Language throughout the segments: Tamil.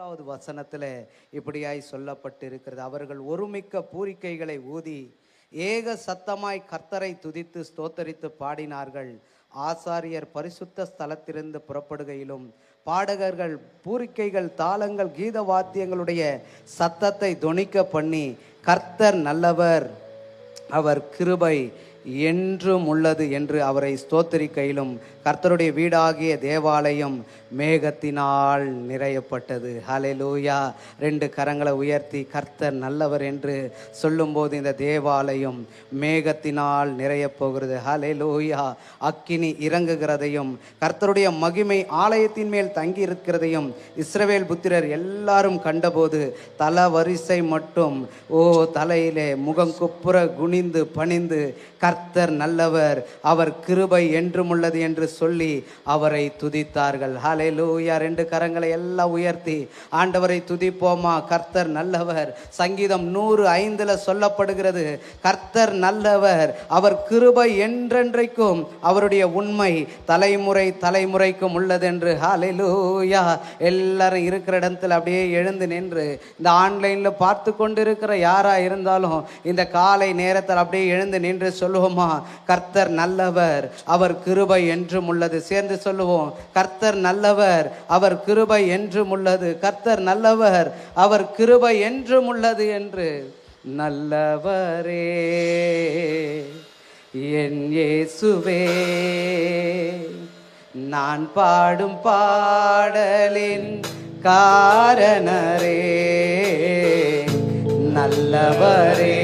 3வது வசனத்தில் இப்படியாய் சொல்லப்பட்டிருக்கிறது. அவர்கள் ஒருமிக்க பூரிக்கைகளை ஊதி ஏக சத்தமாய் கர்த்தரை துதித்து ஸ்தோத்தரித்து பாடினார்கள். ஆசாரியர் பரிசுத்த ஸ்தலத்திலிருந்து புறப்படுகையிலும் பாடகர்கள் பூரிக்கைகள் தாளங்கள் கீத வாத்தியங்களுடைய சத்தத்தை தொனிக்க பண்ணி கர்த்தர் நல்லவர், அவர் கிருபை என்றும் உள்ளது என்று அவரை ஸ்தோத்திரிக்கையிலும் கர்த்தருடைய வீடாகிய தேவாலயம் மேகத்தினால் நிறையப்பட்டது. ஹல்லேலூயா. 2 கரங்களை உயர்த்தி கர்த்தர் நல்லவர் என்று சொல்லும்போது இந்த தேவாலயம் மேகத்தினால் நிறையப் போகிறது. ஹல்லேலூயா. அக்கினி இறங்குகிறதையும் கர்த்தருடைய மகிமை ஆலயத்தின் மேல் தங்கி இருக்கிறதையும் இஸ்ரவேல் புத்திரர் எல்லாரும் கண்டபோது தல வரிசை மட்டும் தலையிலே முகம் குப்புற குனிந்து பணிந்து கர்த்தர் நல்லவர், அவர் கிருபை என்றும் உள்ளது என்று சொல்லி அவரை துதித்தார்கள். ஹல்லேலூயா. 2 கரங்களை எல்லாம் உயர்த்தி ஆண்டவரை துதிப்போமா? கர்த்தர் நல்லவர். சங்கீதம் 105 சொல்லப்படுகிறது, கர்த்தர் நல்லவர், அவர் கிருபை என்றென்றைக்கும், அவருடைய உண்மை தலைமுறை தலைமுறைக்கும் உள்ளது என்று. ஹல்லேலூயா. எல்லாரும் இருக்கிற இடத்துல அப்படியே எழுந்து நின்று இந்த ஆன்லைன்ல பார்த்து கொண்டு இருக்கிற யாரா இருந்தாலும் இந்த காலை நேரத்தில் அப்படியே எழுந்து நின்று சொல்லுவோமா? கர்த்தர் நல்லவர், அவர் கிருபை என்றும் உள்ளது. சேர்ந்து சொல்லுவோம், கர்த்தர் நல்லவர், அவர் கிருபை என்றும் உள்ளது. கர்த்தர் நல்லவர், அவர் கிருபை என்றும் உள்ளது என்று. நல்லவரே என் இயேசுவே, நான் பாடும் பாடலின் காரணரே, நல்லவரே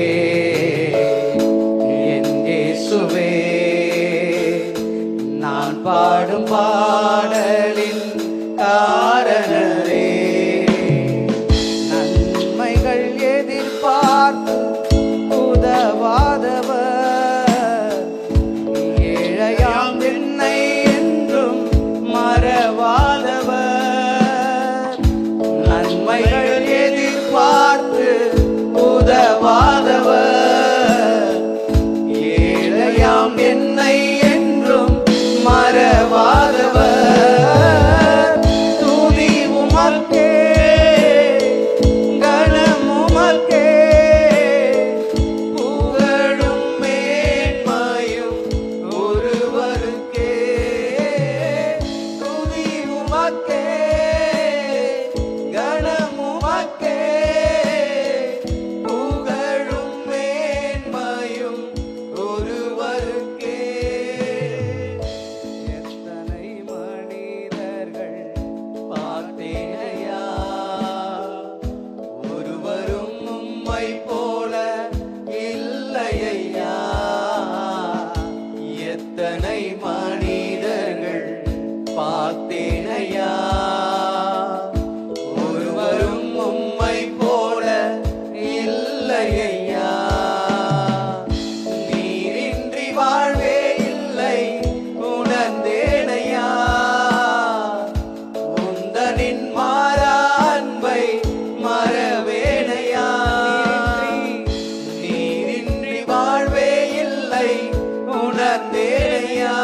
என் இயேசுவே, நான் பாடும் பாடலின் காரணரே. நன்மைகள் எதிர்பார்த்து உதவாதவர், ஏழையாம் என்னை என்றும் மறவாதவர். நன்மைகள் எதிர்பார்த்து உதவாதவர், ஏழையாம் என்னை என்றும் மறவாதவர். துதி உமக்கே, கனம் உமக்கே, புகழும் மேன்மையும் ஒருவருக்கே. துதி உமக்கே, கனம் உமக்கே, புகழும் மேன்மையும் ஒருவருக்கே. எத்தனை மனிதர்கள் பார்த்தேனையா, ஒருவரும் உம்மை போல இல்லையா. எத்தனை மனிதர்கள் பார்த்தேனையா, ஒருவரும் உம்மை போல இல்லையா. நீரின்றி வாழ்வே இல்லை உணர்ந்தேனையா, உந்தனின் மாறா அன்பை மறவேனையா. நீரின்றி வாழ்வே இல்லை உணர்ந்தேனையா,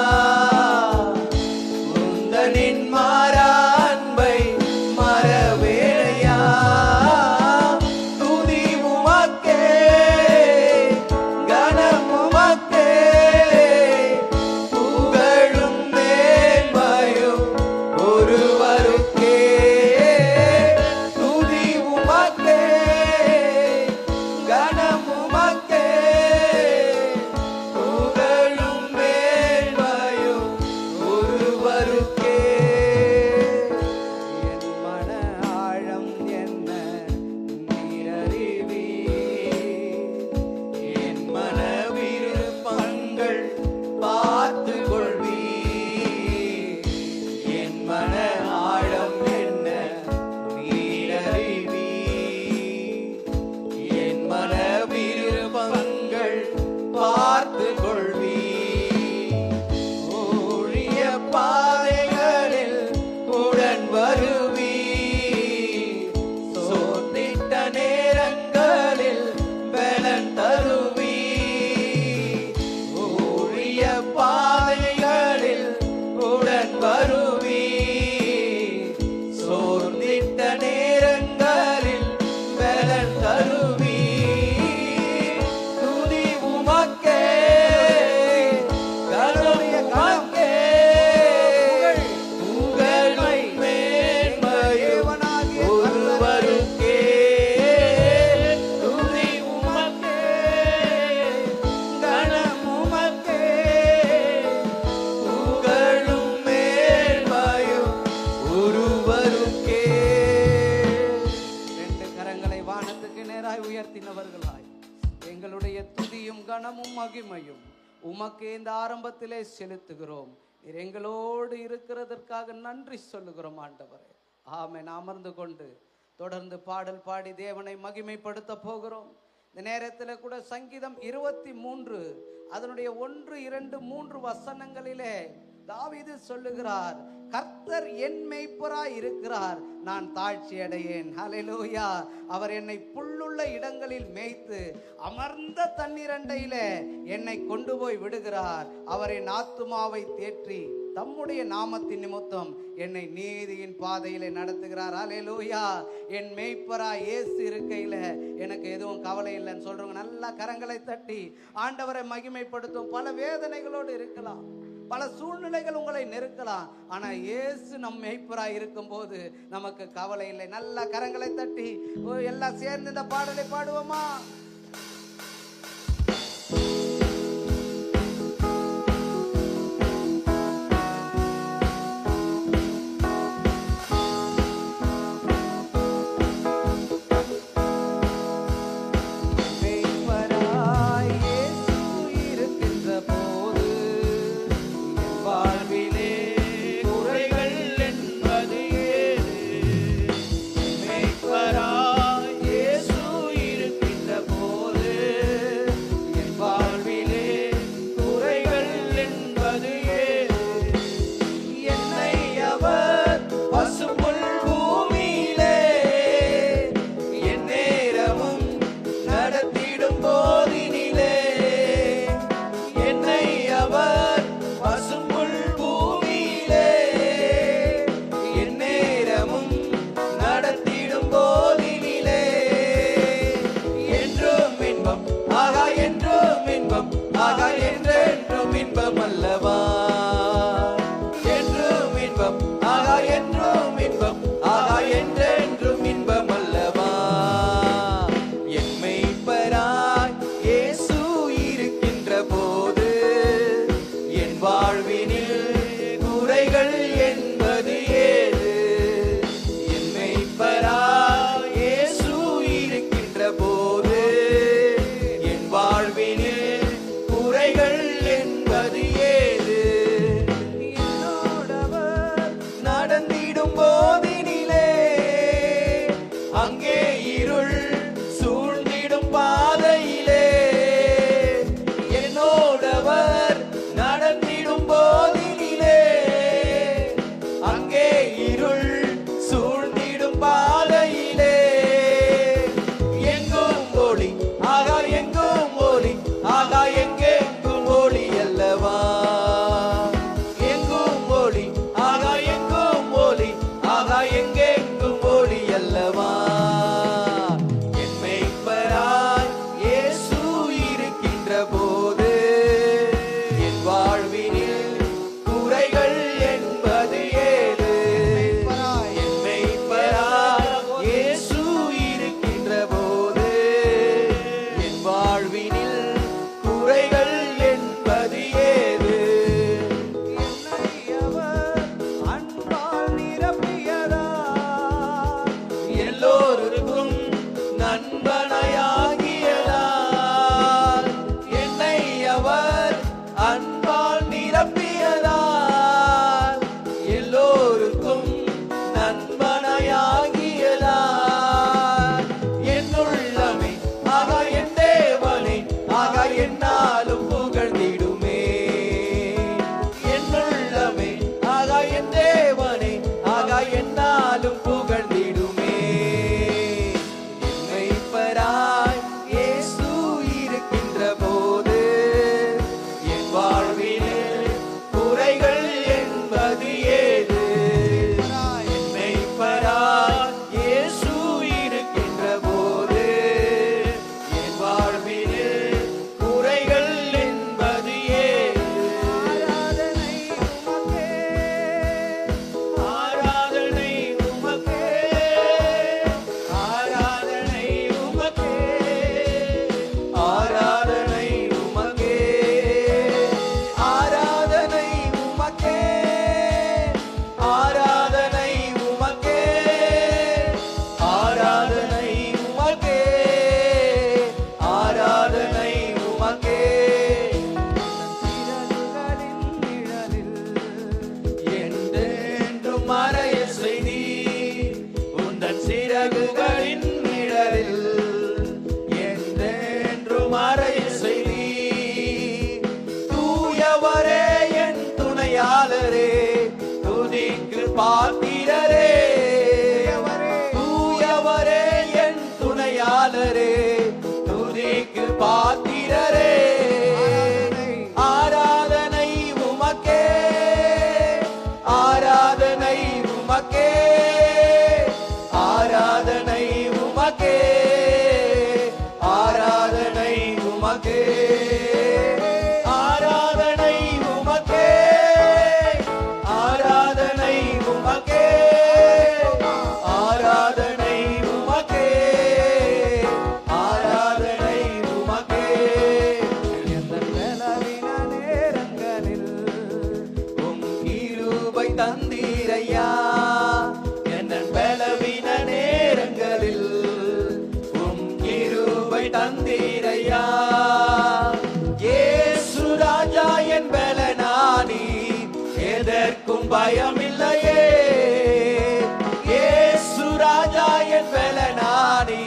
உந்தனின் மாறா அன்பை மறவேனையா. துதி உமக்கே, கனம் உமக்கே, புகழும் மேன்மையும் ஒருவருக்கே. துதி உமக்கே, கனம் உமக்கே, புகழும் மேன்மையும் ஒருவருக்கே. கனமும் மகிமையும் உமக்கு இந்த ஆரம்பத்திலே செலுத்துகிறோம். நீர் எங்களோடு இருக்கிறதற்காக நன்றி சொல்லுகிறோம் ஆண்டவரே. ஆமென். அமர்ந்து கொண்டு தொடர்ந்து பாடல் பாடி தேவனை மகிமைப்படுத்த போகிறோம். இந்த நேரத்தில் கூட சங்கீதம் 23 அதனுடைய 1, 2, 3 வசனங்களிலே தாவீது சொல்லுகிறார், கர்த்தர் என் மேய்ப்பராய் இருக்கிறார், நான் தாழ்ச்சி அடையேன். ஹல்லேலூயா. அவர் என்னை புல்லுள்ள இடங்களில் மேய்த்து அமர்ந்த தண்ணீரண்டையிலே என்னை கொண்டு போய் விடுகிறார். அவர் என் ஆத்துமாவை தேற்றி தம்முடைய நாமத்தின் நிமித்தம் என்னை நீதியின் பாதையிலே நடத்துகிறார். ஹல்லேலூயா. என் மேய்ப்பராய் இயேசு இருக்கையில எனக்கு எதுவும் கவலை இல்லைன்னு சொல்றவங்க நல்லா கரங்களை தட்டி ஆண்டவரை மகிமைப்படுத்தும். பல வேதனைகளோடு இருக்கலாம், பல சூழ்நிலைகள் உங்களை நெருக்கலாம், ஆனா இயேசு நம் மேய்ப்பராய் இருக்கும் போது நமக்கு கவலை இல்லை. நல்ல கரங்களை தட்டி எல்லாம் சேர்ந்து இந்த பாடலை பாடுவோமா? மேய்ப்பராய் இயேசு இருக்கின்ற பாத்திரரே, தூயவரே என் துணையாளரே, துதிக்கு பாத்திரரே. ஆராதனை உமக்கே, ஆராதனை உமக்கே, ஆராதனை உமக்கே, ஆராதனை உமக்கே, ஆராதனை உமக்கே, ஆராதனை உமக்கே, ஆராதனை உமக்கே, ஆராதனை உமக்கே. எந்த பலவீன நேரங்களில் உம் கிருபை தந்தீரையா, என் பலவீன நேரங்களில் உம் கிருபை தந்தீரையா. இயேசு ராஜா என் பலனானி, எதற்கும் பயமில்லையே. இயேசு ராஜா என் பலனானி,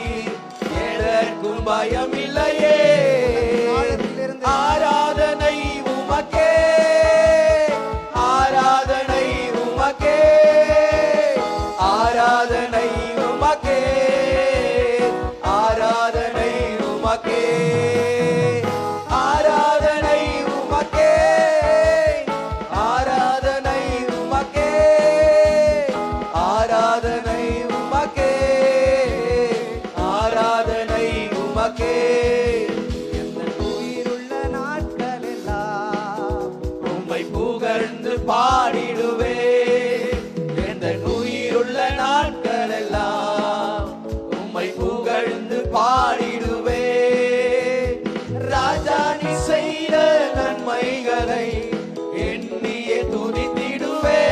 எதற்கும் பயமில்லையே. ஆராதனை உமக்கே, ஆராதனை உமக்கே, ஆராதனை உமக்கே, ஆராதனை உமக்கே, ஆராதனை உமக்கே, ஆராதனை உமக்கே, ஆராதனை உமக்கே, ஆராதனை உமக்கே. உயிருள்ள நாட்களெல்லாம் உம்மை புகழ்ந்து பாடிடுவே, எந்த உயிருள்ள நாட்களெல்லாம் உம்மை புகழ்ந்து பாடிடுவே. ராஜா நீ செய்த நன்மைகளை எண்ணியே துதித்திடுவே.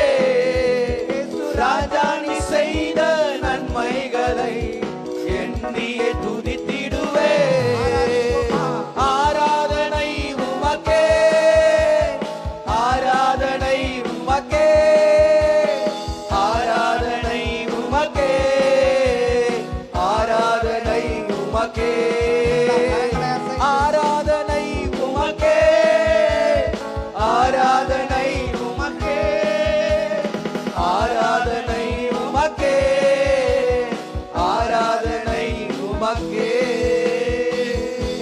ராஜா நீ செய்த நன்மைகளை எண்ணியே துதித்திடுவே. ஆராதனை உமக்கே, ஆராதனை உமக்கே, ஆராதனை உமக்கே, ஆராதனை உமக்கே, ஆராதனை உமக்கே, ஆராதனை உமக்கே, ஆராதனை உமக்கே, ஆராதனை உமக்கே.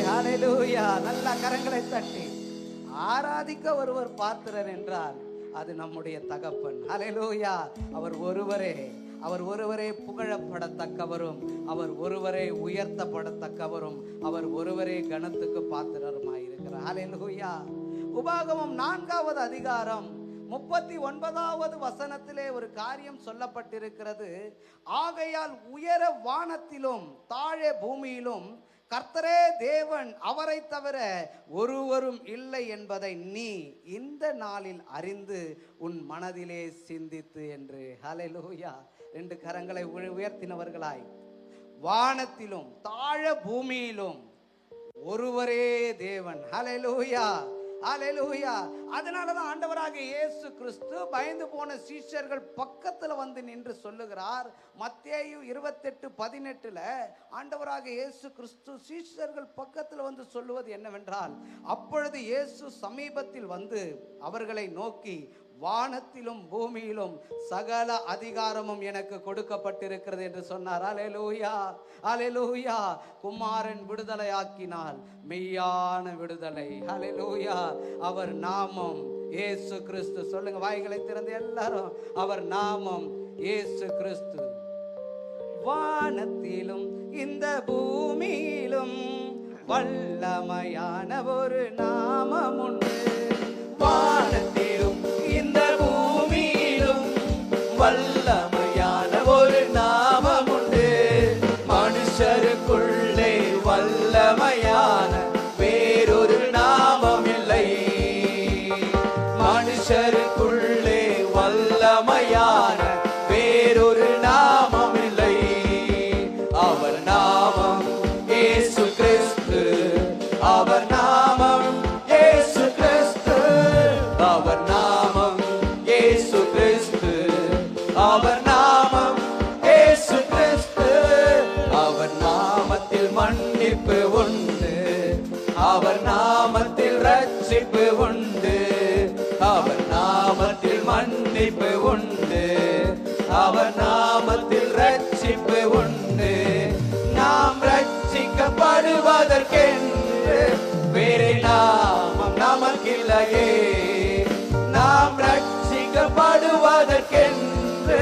ஹalleluya. நல்ல கரங்களை தட்டி ஆராதிக்க ஒருவர் பாத்திரர் என்றால் அது நம்முடைய தகப்பன். ஹalleluya. அவர் ஒருவரே புகழப்படத்தக்கவரும், அவர் ஒருவரே உயர்த்தப்படத்தக்கவரும், அவர் ஒருவரே கனத்துக்கு பாத்திரருமாயிருக்கிறார். ஹalleluya. உபாகமம் 4வது அதிகாரம் 39வது வசனத்திலே ஒரு காரியம் சொல்லப்பட்டிருக்கிறது. ஆகையால் உயர வானத்திலும் தாழே பூமியிலும் கர்த்தரே தேவன், அவரை தவிர ஒருவரும் இல்லை என்பதை நீ இந்த நாளில் அறிந்து உன் மனதிலே சிந்தித்து என்று. ஹalleluya. 2 கரங்களை உயர்த்தினவர்களாய், வானத்திலும் தாழ பூமியிலும் ஒருவரே தேவன். ஹalleluya, ஹalleluya. அதனாலதான் ஆண்டவராகிய இயேசு கிறிஸ்து பயந்து போன சீஷர்கள் பக்கத்துல வந்து நின்று சொல்லுகிறார். மத்தேயு 28:18 ஆண்டவராகிய இயேசு கிறிஸ்து சீஷர்கள் பக்கத்துல வந்து சொல்லுவது என்னவென்றால், அப்பொழுது இயேசு சமீபத்தில் வந்து அவர்களை நோக்கி, வானத்திலும் பூமியிலும் சகல அதிகாரமும் எனக்கு கொடுக்கப்பட்டிருக்கிறது என்று சொன்னார். அல்லேலூயா, அல்லேலூயா. குமாரன் விடுதலை ஆக்கினால் மெய்யான விடுதலை. அல்லேலூயா. அவர் நாமம் இயேசு கிறிஸ்து. சொல்லுங்க, வாய்களை திறந்து எல்லாரும், அவர் நாமம் இயேசு கிறிஸ்து. வானத்திலும் இந்த பூமியிலும் வல்லமையான ஒரு நாமம் உண்டு. வானத்திலும் இந்த பூமியிலும் வல்லமையான ஒரு நாமம் உண்டு. மனுஷருக்குள்ளே வல்லமையான வேறொரு நாமம் இல்லை. மனுஷருக்குள்ளே வல்லமையான வேறொரு நாமம் இல்லை. அவர் நாமம் இயேசு கிறிஸ்து. அவர் நாமம் இயேசு கிறிஸ்து. அவர் நாமம் இயேசு கிறிஸ்து. அவர் நாமம் இயேசு கிறிஸ்து. அவர் நாமத்தில் மன்னிப்பு உண்டு. அவர் நாமத்தில் ரட்சிப்பு உண்டு. அவர் நாமத்தில் மன்னிப்பு உண்டு. அவர் நாமத்தில் ரட்சிப்பு உண்டு. நாம் ரட்சிக்கப்படுவதற்கென்று வேறே நாமம் நமக்கில்லையே. நாம் ரட்சிக்கப்படுவதற்கென்று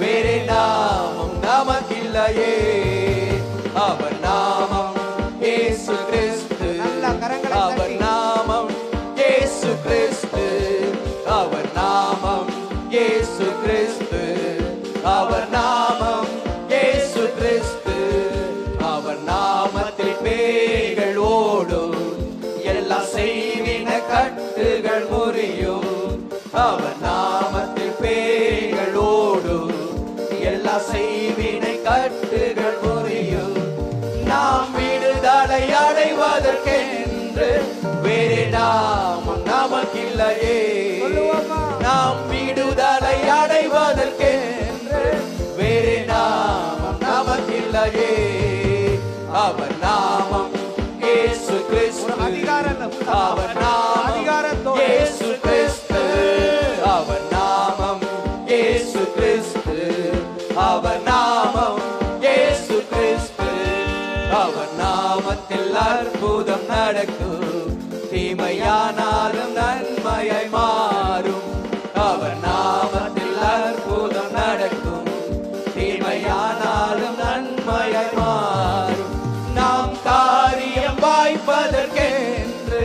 வேறே நாமம் நமக்கில்லையே. அவர் நாமம் இயேசு கிறிஸ்து. அவர் நாமம் இயேசு கிறிஸ்து. அவர் நாமம் இயேசு கிறிஸ்து. அவர் நாமம் இயேசு கிறிஸ்து. அவர் நாமத்தில் பேய்கள் ஓடும், எல்லா செய்வின கட்டுகள் முறியும். அவர் நாமத்தில் பேய்கள் ஓடும், எல்லா செய்வினை கட்டுகள் முறியும். நாம் விடுதலை அடைவதற்கென்று வேறு நாமம் நமக்கில்லையே. நாம் விடுதலை அடைவதற்கென்று வேறு நாமம் நமக்கில்லையே. அவர் நாமம் இயேசு கிறிஸ்து. அவர் நாமம் இயேசு கிறிஸ்து. அவர் நாமம் இயேசு கிறிஸ்து. அவர் நாமம் இயேசு கிறிஸ்து. அவர் நாமத்தில் அற்புதம் நடக்கும், தீமையானாலும் நன்மையாய் மாறும். அவர் நாமத்தில் அற்புதம் நடக்கும், தீமையானாலும் நன்மையாய் மாறும். நாம் காரியம் வாய்ப்பதற்கென்று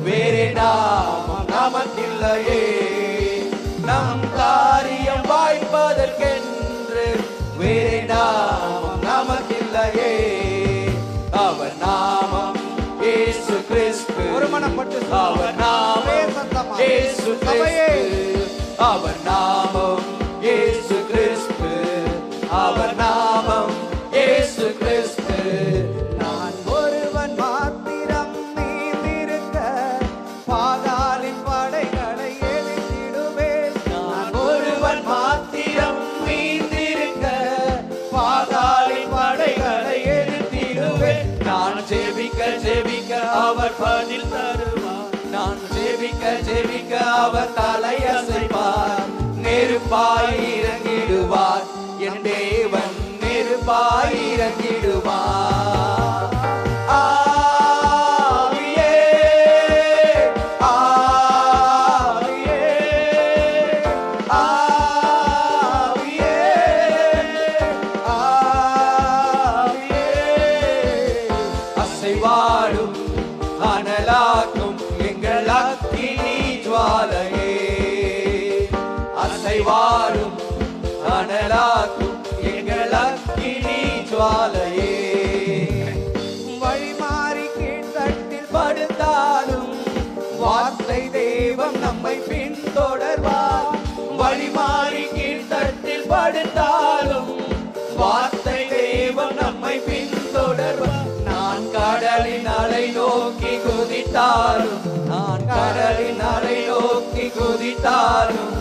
வேறே நாமம் நமக்கில்லையே. நம் காரியம் வாய்ப்பதற்கென்று வேறே நாமம் நமக்கில்லையே. அவர் நாமம் இயேசு கிறிஸ்து. ஒருமனப்பட்டு அவர் நாமம் இயேசு கிறிஸ்து. அவர் நாமம் இயேசு கிறிஸ்து. அவர் நாமம் இயேசு கிறிஸ்து. நான் ஒருவன் மாத்திரம் நீந்திருக்க பாதாளின் படைகளை எதிர்த்திடுவேன். நான் ஒருவன் மாத்திரம் மீந்திருக்க பாதாளின் படைகளை எதிர்த்திடுவேன். நான் ஜெபிக்க ஜெபிக்க அவர் பதில் தருவார். நான் ஜெபிக்க ஜெபிக்க அவர் தலையசைப்பார். நெருப்பாய் இறங்கிடுவார் என் தேவன், நெருப்பாய் இறங்கிடுவார். ஆவியே ஆவியே ஆவியே ஆவியே அசைவாடும் அனலாக்கும் எங்கள் அக்கினி ஜுவாலையே. அசைவாடும் அனலாக்கும் எங்கள் அக்கினி ஜுவாலையே. வழி மாறி கீழ்த்தட்டில் படுத்தாலும் வார்த்தை தெய்வம் நம்மை பின்தொடர்வார். வழி மாறி கீழ்த்தட்டில் படுத்தாலும் வார்த்தை தெய்வம் நம்மை பின்தொடர்வார். நான் கடலின் அலை நோக்கி குதித்தாலும், நான் கடலின் அலை நோக்கி குதித்தாலும்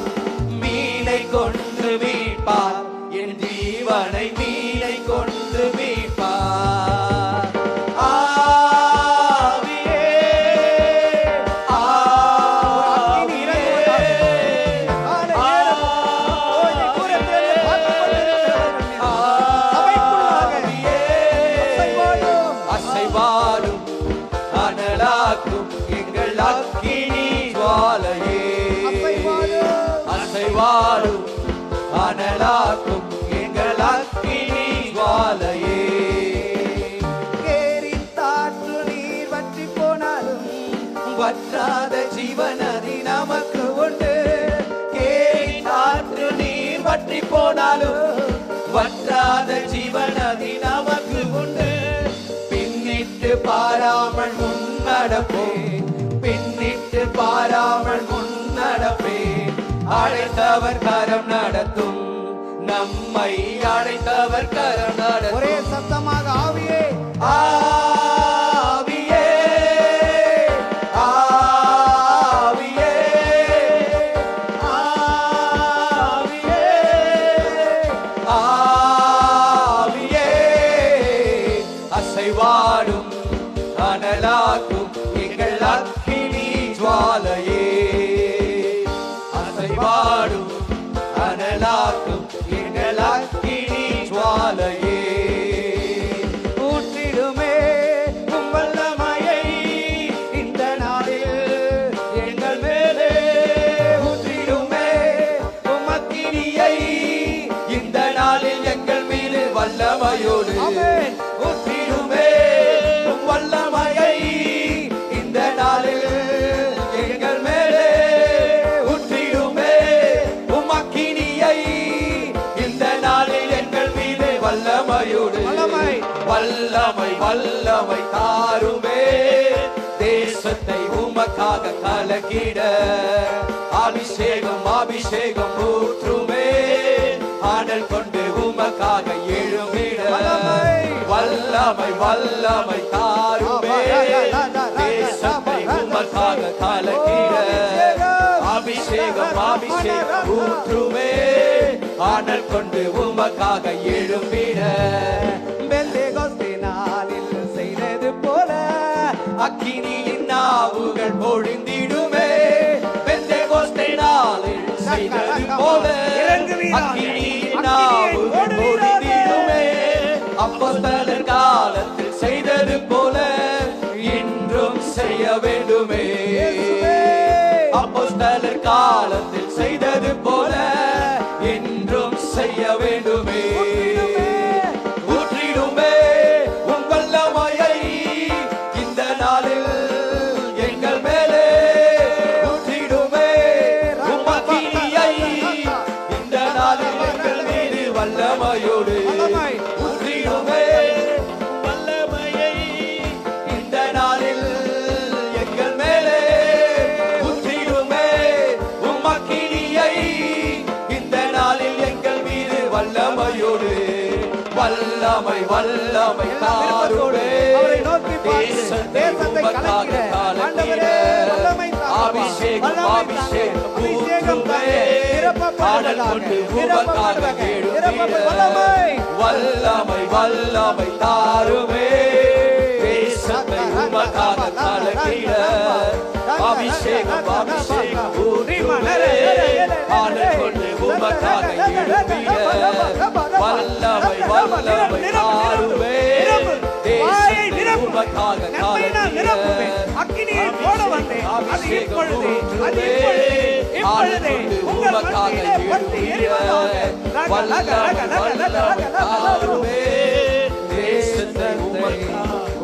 மீனை கொண்டு மீட்பார். என் ஜீவனை மீனை கொண்டு மீட்பார். ஆவியே ஆவியே அசைவாடும் அனலாக்கும் எங்கள் அக்கினி ஜுவாலையே. அசைவாடும் அனலாக்கும் எங்கள் அக்கினி ஜுவாலையே. கேரின் தாற்று நீர் வற்றி போனாலும் வற்றாத ஜீவநதி நமக்கு உண்டு. கேரின் ஆற்று நீர் வற்றி போனாலும் வற்றாத ஜீவநதி நமக்கு உண்டு. பின்னிட்டு பாராமல் முன்னடப்பேன், பின்னிட்டு பாராமல் முன்னடப்பேன். அழைத்தவர் கரம் நடத்தும், நம்மை அழைத்தவர் கரம் நடத்தும். ஒரே சத்தமாக ஆவியே ஆவியே ஆவியே ஆவியே ஆவியே அசைவாடும் அனலாக்கும் எங்கள் அக்கினி ஜுவாலையே. அசைவாடும் அனலாக்கும் எங்கள் வல்லமையோடு ஆமென். ஊற்றிடுமே உம் வல்லமையை இந்த நாளில் எங்கள் மேலே ஊற்றிடுமே உம் அக்கினியை இந்த நாளில் எங்கள் மீது வல்லமையோடு வல்லமை. வல்லமை வல்லமை தாருமே தேசத்தை உமக்காக கலக்கிட அபிஷேகம் அபிஷேகம் ஊற்றுமே ஆடல் கொண்டு உமக்காக எழுமிட வல்லமை வல்லமை தாருமே தேசத்தை உமக்காக கலக்கிட அபிஷேகம் அபிஷேகம் ஊற்றுமே ஆடல் கொண்டு உமக்காக எழுமிட பெந்தேகோஸ்தே நாளில் செய்தது போல அக்கினியின் நாவுகள் பொழிந்திடுமே பெந்தேகோஸ்தே நாளில் செய்தது போல அக்கினியின் நாவுகள் பொழிந்திடுமே அப்போஸ்தலர் காலத்தில் செய்தது போல இன்றும் செய்ய வேண்டுமே அப்போஸ்தலர் காலத்தில் செய்தது போல இன்றும் செய்ய வேண்டுமே ஊற்றிடுமே உம் வல்லமையை இந்த நாளில் எங்கள் மேலே ஊற்றிடுமே உம் அக்கினியை இந்த நாளில் எங்கள் மீது வல்லமையோடு ஊற்றிடுமே வல்லமையை இந்த நாளில் எங்கள் மேலே ஊற்றிடுமே உம் அக்கினியை இந்த நாளில் எங்கள் மீது வல்லமையோடு வல்லமை வல்லமை தாருமே தேசத்தை உமக்காக கலக்கிட அபிஷேகம் அபிஷேகம் ஊற்றுமே ஆடல் கொண்டு உமக்காக எழும்பிட வல்லமை வல்லமை தாருமே தேசத்தை உமக்காக கலக்கிட அபிஷேகம் அபிஷேகம் ஊற்றுமே ஆடல் கொண்டு உமக்காக எழும்பிட வல்லமை வல்லமை தாருமே தேசத்தை உமக்காக கலக்கிட அக்கினியை போட வந்தேன் அது இப்பொழுது அது இப்பொழுது உங்கள் மத்தியிலே பற்றி எரிவதாக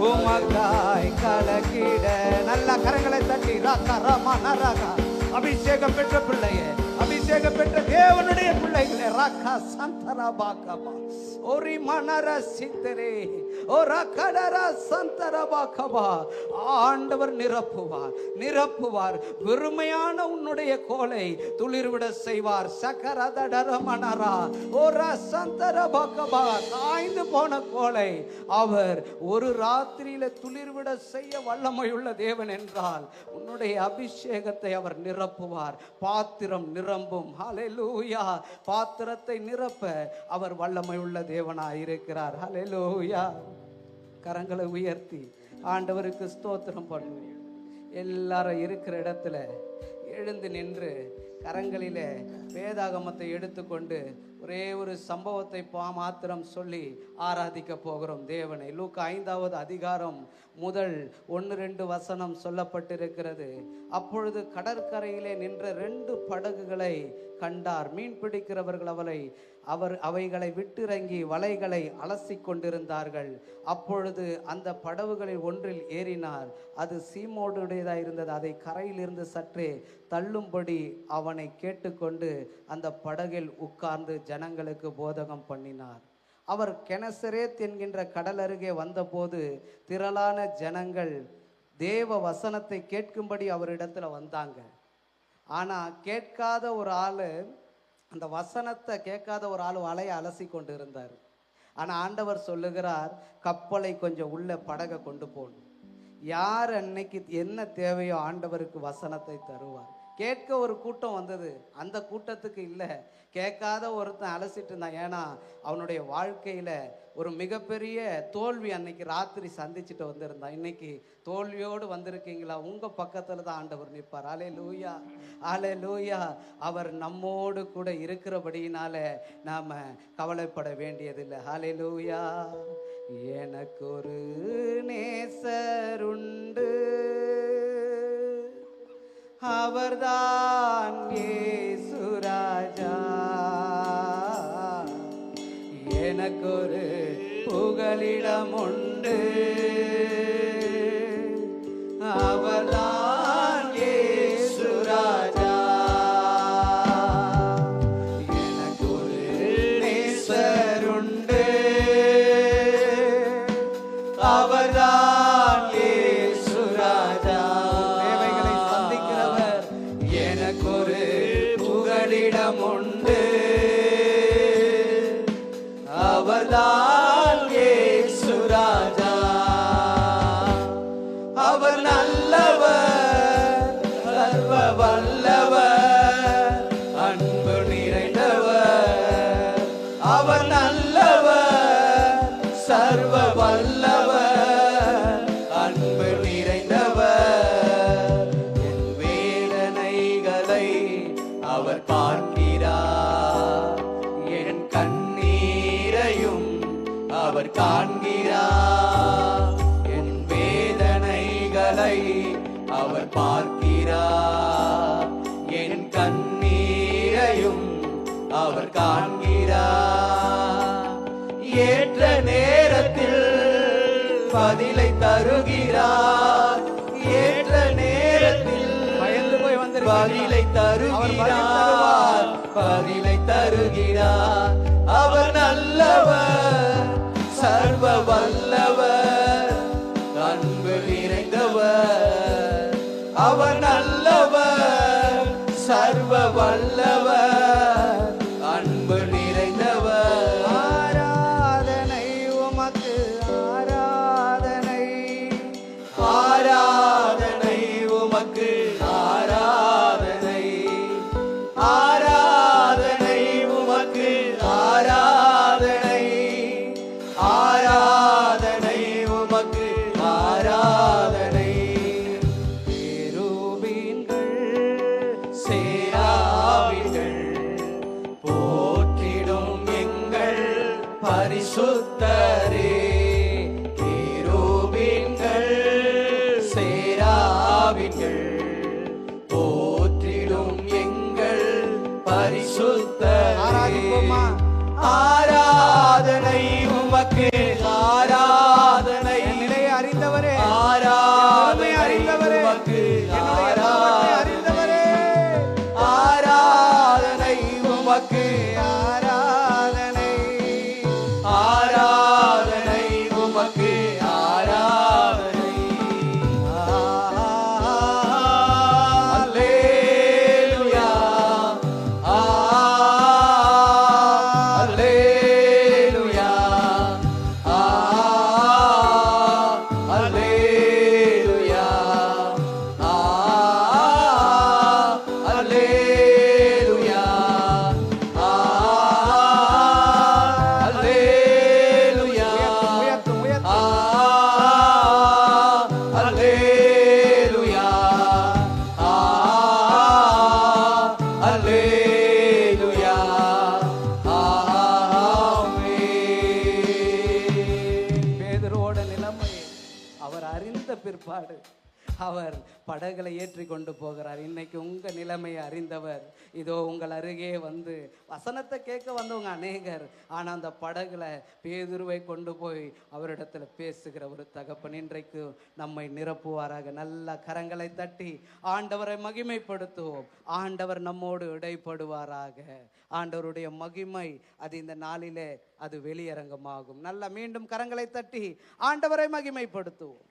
உமக்காய் கலக்கிட நல்ல கரங்களை தட்டி ராக்கா ராமா நராகா அபிஷேகம் பெற்ற பிள்ளையே அபிஷேகம் பெற்ற தேவனுடைய பிள்ளைகளே ராக்கா சந்தரா பாக்கபா ஓரி மனர சித்தரே ஓ ரக்கடரா சந்தரா பாக்கபா ஆண்டவர் நிரப்புவார் நிரப்புவார் வெறுமையான உன்னுடைய கோலை துளிர்விட செய்வார் சக்கரதடர மனரா ஓ சந்தரா பாக்கபா காய்ந்து போன கோலை அவர் ஒரு ராத்திரியில துளிர்விட செய்ய வல்லமையுள்ள தேவன் என்றால் உன்னுடைய அபிஷேகத்தை அவர் நிரப்புவார் பாத்திரம் நிரம்பும் ஹல்லேலூயா பாத்திரத்தை நிரப்ப அவர் வல்லமையுள்ள தேவனாய் இருக்கிறார் ஹல்லேலூயா கரங்களை உயர்த்தி ஆண்டவருக்கு ஸ்தோத்திரம் பண்ணுவேன் எல்லாரும் இருக்கிற இடத்துல எழுந்து நின்று கரங்களிலே வேதாகமத்தை எடுத்துக்கொண்டு ஒரே ஒரு சம்பவத்தை மாத்திரம் சொல்லி ஆராதிக்க போகிறோம் தேவனை. லூக்கா 5வது அதிகாரம் முதல் 1-2 வசனம் சொல்லப்பட்டிருக்கிறது. அப்பொழுது கடற்கரையிலே நின்ற 2 படகுகளை கண்டார். மீன் பிடிக்கிறவர்கள் அவைகளை விட்டிறங்கி வலைகளை அலசி கொண்டிருந்தார்கள். அப்பொழுது அந்த படகுகளில் ஒன்றில் ஏறினார். அது சீமோனுடையதாக இருந்தது. அதை கரையிலிருந்து சற்றே தள்ளும்படி அவனை கேட்டுக்கொண்டு அந்த படகில் உட்கார்ந்து ஜனங்களுக்கு போதகம் பண்ணினார். அவர் கெனசரேத் என்கின்ற கடல் அருகே வந்தபோது திரளான ஜனங்கள் தேவ வசனத்தை கேட்கும்படி அவரிடத்துல வந்தாங்க. ஆனா கேட்காத ஒரு ஆளு, அந்த வசனத்தை கேட்காத ஒரு ஆள் வலையை அலசி கொண்டு இருந்தார். ஆனா ஆண்டவர் சொல்லுகிறார், கப்பலை கொஞ்சம் உள்ள படகை கொண்டு போகணும். யார் அன்னைக்கு என்ன தேவையோ ஆண்டவருக்கு வசனத்தை தருவார். கேட்க ஒரு கூட்டம் வந்தது, அந்த கூட்டத்துக்கு இல்லை, கேட்காத ஒருத்தன் அலசிட்டு இருந்தான். ஏன்னா அவனுடைய வாழ்க்கையில ஒரு மிகப்பெரிய தோல்வி அன்னைக்கு ராத்திரி சந்திச்சுட்டு வந்திருந்தான். இன்னைக்கு தோல்வியோடு வந்திருக்கீங்களா? உங்க பக்கத்துல தான் ஆண்டவர் நிற்பார். அல்லேலூயா, அல்லேலூயா. அவர் நம்மோடு கூட இருக்கிறபடியினால நாம கவலைப்பட வேண்டியதில்லை. அல்லேலூயா. எனக்கு ஒரு நேசருண்டு, அவர்தான் இயேசு ராஜா. எனக்கொரு புகலிடம் உண்டு, அவர்தான் இயேசு ராஜா. எனக்கொரு நேசருண்டு, அவர்தான் இயேசு ராஜா. தேவைகளை சந்திக்கிறவர். எனக்கொரு புகலிடம் உண்டு, அவர்தான் இயேசு ராஜா. அவர் நல்லவர், சர்வ வல்லவர், அன்பு நிறைந்தவர். அவர் நல்லவர், சர்வ வல்லவர், அன்பு நிறைந்தவர். என் வேதனைகளை அவர் பார்க்கிறார், என் கண்ணீரையும் அவர் காண்கிறார். என் வேதனைகளை அவர் பார்க்கிறார், என் கண்ணீரையும் அவர் காண்கிறார். ஏற்ற நேரத்தில் பதிலை தருகிறார், ஏற்ற நேரத்தில் பயந்து போய் பதிலை தருகிறார், பதிலை தருகிறார். அவர் நல்லவர், சர்வ வல்லவர், அன்பு நிறைந்தவர். அவர் நல்லவர், சர்வ வல்லவர், அன்பு நிறைந்தவர். ஆராதனை உமக்கு ஆராதனை, ஆராதனை உமக்கு ஆராதனை, ஆராதனை உமக்கு ஆராதனை, ஆராதனை உமக்கு ஆராதனை. கேருபீன்கள் சேராவிகள் போற்றிடும் எங்கள் பரிசுத்தரே. கேருபீன்கள் சேராவிகள் போற்றிடும் எங்கள் பரிசுத்தரே. ஆராதிப்போமா? ஆராதனை உமக்கு ஆராதனை. என் நிலையை அறிந்தவரே, ஆராதனை அறிந்தவரே, உமக்கு என்னுடைய ஆராதனை. அறிந்தவரே. ஆராதனை உமக்கு ஆராதனை, ஆராதனை உமக்கு ஆராதனை. அல்லேலூயா, அல்லேலூயா, அல்லேலூயா, அல்லேலூயா, அல்லேலூயா, உயர்த்து, உயர்த்து. அல்லேலூயா, அல்லேலூயா, ஆமென். பேதுருவோட நிலைமை அவர் அறிந்த பிற்பாடு அவர் படகுகளை ஏற்றி கொண்டு போகிறார். இன்னைக்கு உங்க நிலைமையை அறிந்தவர் இதோ உங்கள் அருகே வந்து வசனத்தை கேட்க வந்தவங்க அநேகர். ஆனா அந்த படகுல பேதுருவை கொண்டு போய் அவரிடத்துல பேசுகிற ஒரு தகப்பன் இன்றைக்கு நம்மை நிரப்புவாராக. நல்ல கரங்களை தட்டி ஆண்டவரை மகிமைப்படுத்துவோம். ஆண்டவர் நம்மோடு இடைப்படுவாராக. ஆண்டவருடைய மகிமை அது இந்த நாளிலே அது வெளியரங்கமாகும். நல்ல மீண்டும் கரங்களை தட்டி ஆண்டவரை மகிமைப்படுத்துவோம்.